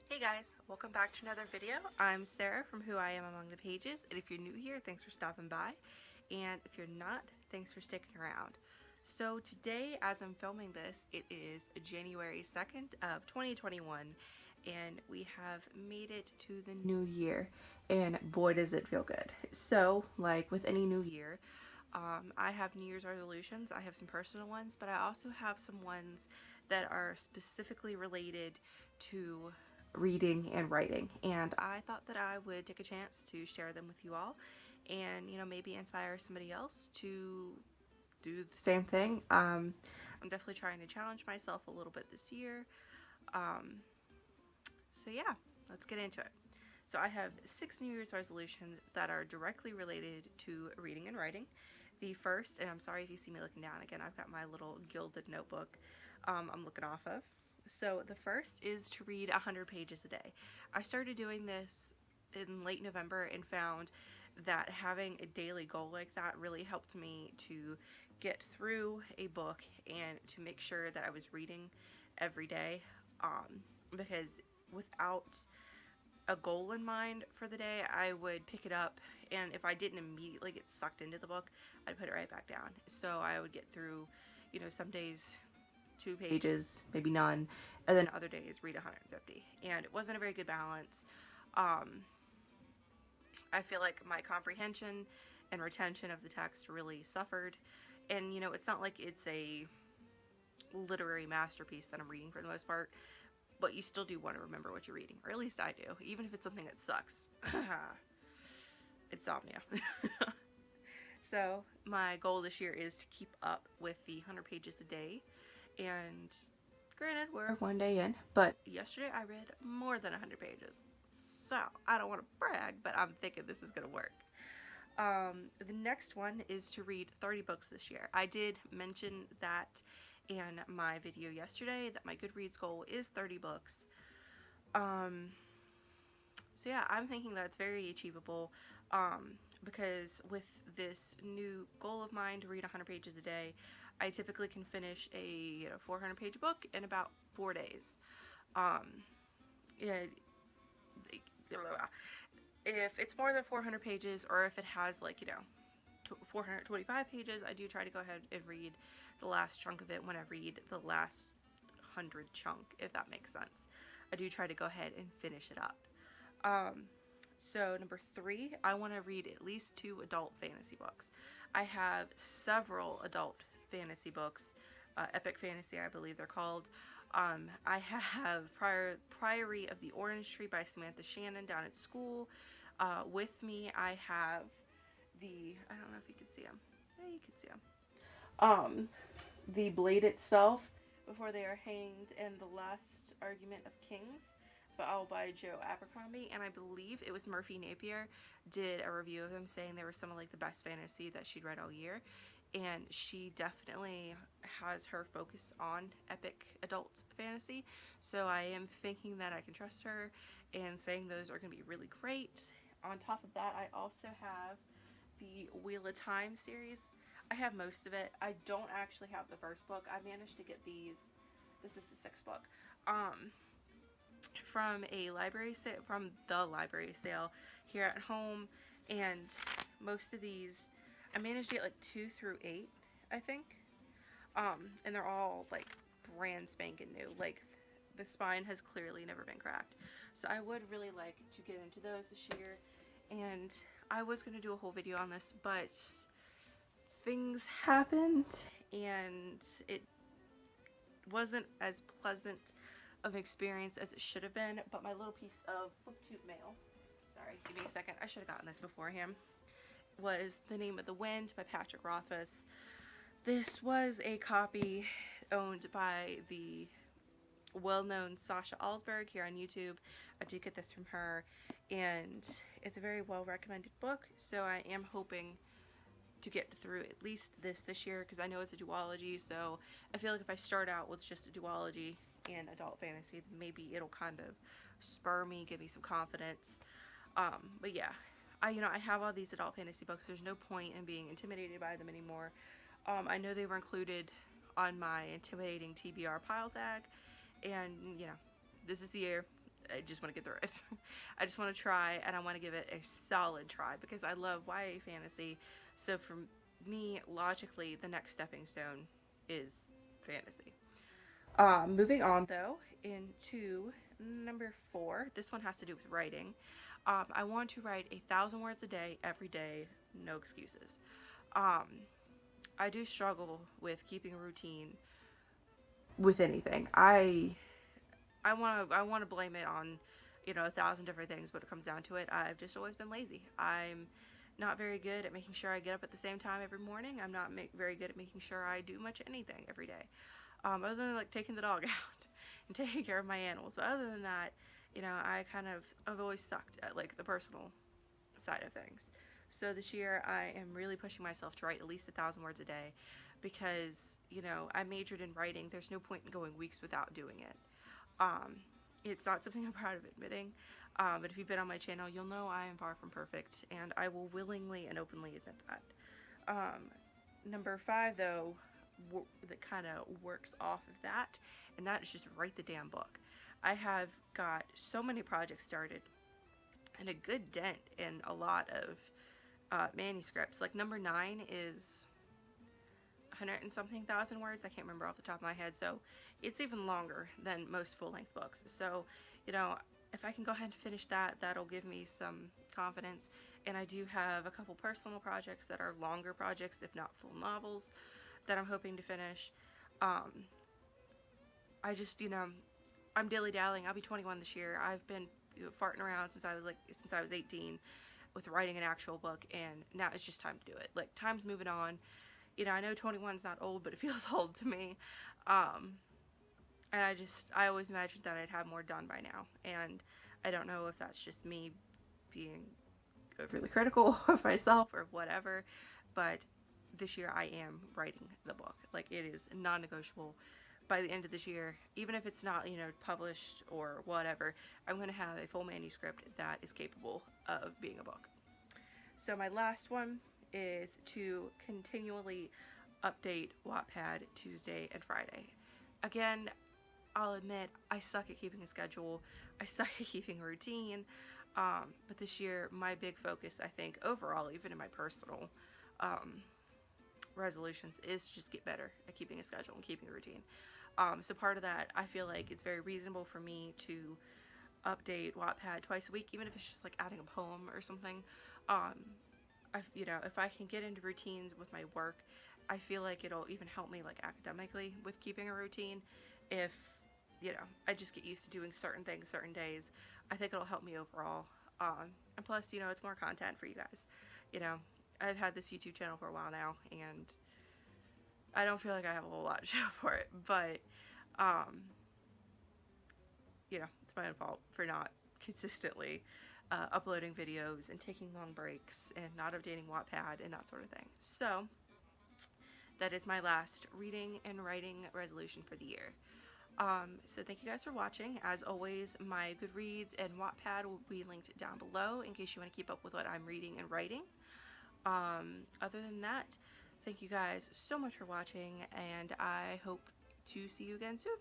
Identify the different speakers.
Speaker 1: Hey guys, welcome back to another video. I'm Sarah from Who I Am Among the Pages, and if you're new here, thanks for stopping by, and if you're not, thanks for sticking around. So today, as I'm filming this, it is January 2nd of 2021, and we have made it to the new year, and boy does it feel good. So, like with any new year, I have New Year's resolutions. I have some personal ones, but I also have some ones that are specifically related to reading and writing. And I thought that I would take a chance to share them with you all and, maybe inspire somebody else to do the same thing. I'm definitely trying to challenge myself a little bit this year. So yeah, let's get into it. So I have 6 New Year's resolutions that are directly related to reading and writing. The first, and I'm sorry if you see me looking down again, I've got my little gilded notebook I'm looking off of. So the first is to read 100 pages a day. I started doing this in late November and found that having a daily goal like that really helped me to get through a book and to make sure that I was reading every day, because without a goal in mind for the day, I would pick it up, and if I didn't immediately get sucked into the book, I'd put it right back down. So I would get through, some days 2 pages, maybe none, and then other days read 150. And it wasn't a very good balance. I feel like my comprehension and retention of the text really suffered. And it's not like it's a literary masterpiece that I'm reading for the most part, but you still do want to remember what you're reading, or at least I do, even if it's something that sucks. Insomnia. So my goal this year is to keep up with the 100 pages a day, and granted we're one day in, but yesterday I read more than 100 pages, so I don't want to brag, but I'm thinking this is gonna work. The next one is to read 30 books this year. I did mention that in my video yesterday, that my Goodreads goal is 30 books. So yeah, I'm thinking that's very achievable, because with this new goal of mine to read 100 pages a day, I typically can finish a 400-page book in about 4 days. Yeah, if it's more than 400 pages, or if it has 425 pages, I do try to go ahead and read the last chunk of it when I read the last 100 chunk, if that makes sense. I do try to go ahead and finish it up. So number 3, I want to read at least 2 adult fantasy books. I have several adult fantasy books, epic fantasy I believe they're called. I have Priory of the Orange Tree by Samantha Shannon down at school. With me I have I don't know if you can see them. Yeah, you can see them. The Blade Itself, Before They Are Hanged, and The Last Argument of Kings, all by Joe Abercrombie, and I believe it was Murphy Napier did a review of them saying they were some of the best fantasy that she'd read all year, and she definitely has her focus on epic adult fantasy, so I am thinking that I can trust her and saying those are going to be really great. On top of that, I also have the Wheel of Time series. I have most of it. I don't actually have the first book. I managed to get these. This is the 6th book. From the library sale here at home, and most of these I managed to get 2 through 8, I think. And they're all brand spanking new. The spine has clearly never been cracked. So I would really like to get into those this year, and I was going to do a whole video on this, but things happened and it wasn't as pleasant of an experience as it should have been. But my little piece of booktube mail, sorry, give me a second, I should have gotten this beforehand, was The Name of the Wind by Patrick Rothfuss. This was a copy owned by the well-known Sasha Alsberg here on YouTube. I did get this from her, and it's a very well-recommended book, so I am hoping to get through at least this year, because I know it's a duology, so I feel like if I start out with just a duology and adult fantasy, then maybe it'll kind of spur me, give me some confidence. But yeah, I have all these adult fantasy books. There's no point in being intimidated by them anymore. I know they were included on my intimidating TBR pile tag, and this is the year. I just want to get through it. I just want to try, and I want to give it a solid try because I love YA fantasy. So for me, logically, the next stepping stone is fantasy. Moving on though into number 4. This one has to do with writing. I want to write 1,000 words a day, every day, no excuses. Um, I do struggle with keeping a routine with anything. I want to blame it on 1,000 different things, but it comes down to it. I've just always been lazy. I'm not very good at making sure I get up at the same time every morning. I'm not very good at making sure I do much anything every day. Other than like taking the dog out and taking care of my animals. But other than that, I've always sucked at like the personal side of things. So this year I am really pushing myself to write at least 1,000 words a day because I majored in writing. There's no point in going weeks without doing it. Um, it's not something I'm proud of admitting, but if you've been on my channel, you'll know I am far from perfect, and I will willingly and openly admit that. Number 5, though, that kind of works off of that, and that is just write the damn book. I have got so many projects started and a good dent in a lot of manuscripts. Like number 9 is 100 and something thousand words. I can't remember off the top of my head. So it's even longer than most full-length books. So, if I can go ahead and finish that, that'll give me some confidence. And I do have a couple personal projects that are longer projects, if not full novels, that I'm hoping to finish. I just, I'm dilly-dallying. I'll be 21 this year. I've been farting around since I was 18 with writing an actual book, and now it's just time to do it. Like, time's moving on. I know 21's not old, but it feels old to me. And I always imagined that I'd have more done by now. And I don't know if that's just me being overly critical of myself or whatever, but this year I am writing the book. Like, it is non-negotiable. By the end of this year, even if it's not, published or whatever, I'm going to have a full manuscript that is capable of being a book. So my last one is to continually update Wattpad Tuesday and Friday. Again, I'll admit I suck at keeping a schedule. I suck at keeping a routine. But this year, my big focus, I think, overall, even in my personal resolutions, is just get better at keeping a schedule and keeping a routine. So part of that, I feel like it's very reasonable for me to update Wattpad twice a week, even if it's just like adding a poem or something. If I can get into routines with my work, I feel like it'll even help me like academically with keeping a routine. If I just get used to doing certain things certain days, I think it'll help me overall. And plus, it's more content for you guys. I've had this YouTube channel for a while now, and I don't feel like I have a whole lot to show for it, but it's my own fault for not consistently uploading videos and taking long breaks and not updating Wattpad and that sort of thing. So that is my last reading and writing resolution for the year. So thank you guys for watching. As always, my Goodreads and Wattpad will be linked down below in case you want to keep up with what I'm reading and writing. Other than that, thank you guys so much for watching, and I hope to see you again soon.